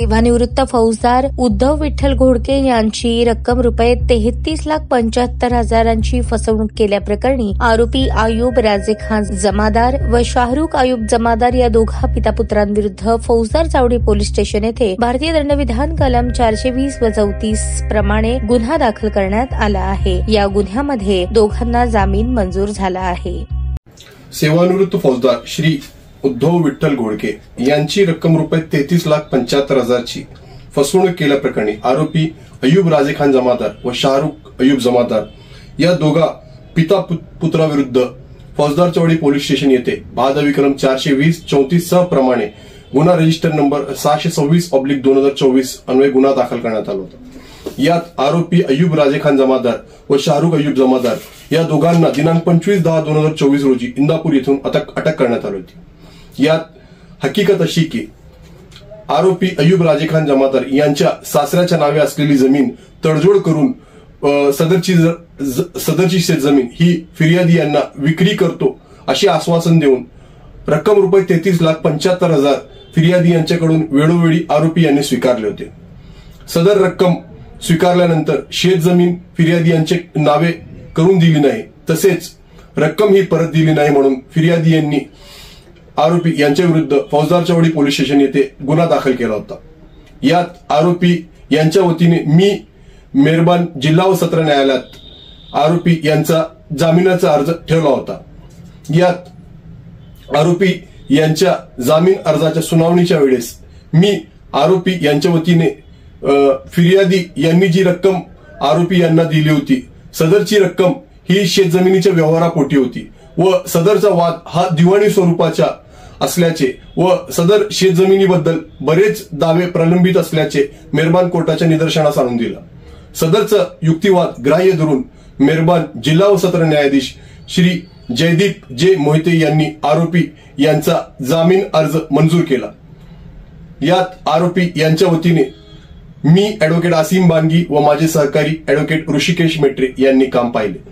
सेवानिवृत्त फौजदार उद्धव विठ्ठल घोडके यांची रक्कम रुपये 33,75,000ची फसवणूक केल्याप्रकरणी आरोपी आयुब राजे खान जमादार व शाहरुख आयुब जमादार या दोघा पितापुत्रांविरुद्ध फौजदार चावडी पोलीस स्टेशन येथे भारतीय दंडविधान कलम 420-34 प्रमाणे गुन्हा दाखल करण्यात आला आहे। या गुन्ह्यामध्ये दोघांना जामीन मंजूर झाला आहे। सेवानिवृत्त फौजदार श्री उद्धव विठ्ठल घोडके यांची रक्कम रुपये 33,75,000ची फसवणूक केल्याप्रकरणी आरोपी अयुब राजे खान जमादार व शाहरुख अयुब जमादार या दोघा पिता पुत्राविरुद्ध फौजदार चावडी पोलीस स्टेशन येथे भादविक्रम 420-34 प्रमाणे गुन्हा रजिस्टर नंबर 626/2024 अन्वये गुन्हा दाखल करण्यात आला होता। यात आरोपी अयुब राजे खान जमादार व शाहरुख अयुब जमादार या दोघांना दिनांक 25/10/2024 रोजी इंदापूर येथून अटक करण्यात आली होती। यात हकीकत अशी की आरोपी अयुब राजे खान जमादार यांच्या सासऱ्याच्या नावे असलेली जमीन तडजोड करून सदरची शेतजमीन ही फिर्यादी यांना विक्री करतो असे आश्वासन देऊन रक्कम रुपये 33,75,000 फिर्यादी यांच्याकडून वेळोवेळी आरोपी यांनी स्वीकारले होते। सदर रक्कम स्वीकारल्यानंतर शेतजमीन फिर्यादी यांचे नावे करून दिली नाही, तसेच रक्कम ही परत दिली नाही म्हणून फिर्यादी यांनी आरोपी यांच्या विरुद्ध फौजदार चावडी पोलीस स्टेशन येथे गुन्हा दाखल केला होता। यात आरोपी यांच्या वतीने मी मेहरबान जिल्हा व सत्र न्यायालयात आरोपी यांचा जामिनाचा अर्ज ठेवला होता। यात आरोपी यांच्या जामीन अर्जाच्या सुनावणीच्या वेळेस मी आरोपी यांच्या वतीने फिर्यादी यांनी जी रक्कम आरोपी यांना दिली होती, सदरची रक्कम ही शेतजमिनीच्या व्यवहारापोटी होती व सदरचा वाद हा दिवाणी स्वरूपाचा असल्याचे व सदर शेतजमिनीबद्दल बरेच दावे प्रलंबित असल्याचे मेहरबान कोर्टाच्या निदर्शनास आणून दिला। सदरचा युक्तिवाद ग्राह्य धरून मेहरबान जिल्हा व सत्र न्यायाधीश श्री जयदीप जे मोहिते यांनी आरोपी यांचा जामीन अर्ज मंजूर केला। यात आरोपी यांच्या वतीने मी ॲडव्होकेट आसिम बानगी व माझे सहकारी ॲडव्होकेट ऋषिकेश मेट्रे यांनी काम पाहिले।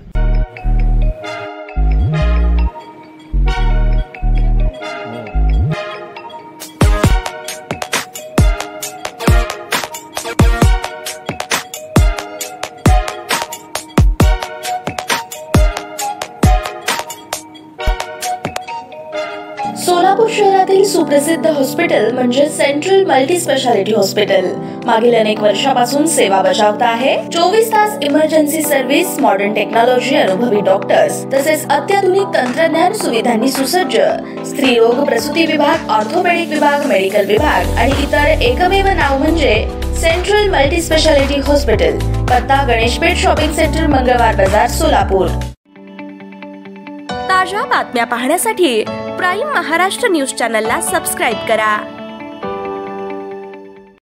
सोलापूर शहरातील सुप्रसिद्ध हॉस्पिटल म्हणजे सेंट्रल मल्टी स्पेशालिटी हॉस्पिटल मागील अनेक वर्षापासून सेवा बजावत आहे। 24 तास इमर्जन्सी सर्व्हिस, मॉडर्न टेक्नॉलॉजी, अनुभवी डॉक्टर्स तसेच अत्याधुनिक तंत्रज्ञान सुविधांनी सुसज्ज स्त्रीरोग प्रसूती विभाग, ऑर्थोपेडिक विभाग, मेडिकल विभाग आणि इतर एकमेव नाव म्हणजे सेंट्रल मल्टी स्पेशालिटी हॉस्पिटल। पत्ता गणेशपेठ शॉपिंग सेंटर, मंगळवार बाजार, सोलापूर। ताज्या बातम्या पाहण्यासाठी प्राईम महाराष्ट्र न्यूज चॅनलला सबस्क्राईब करा।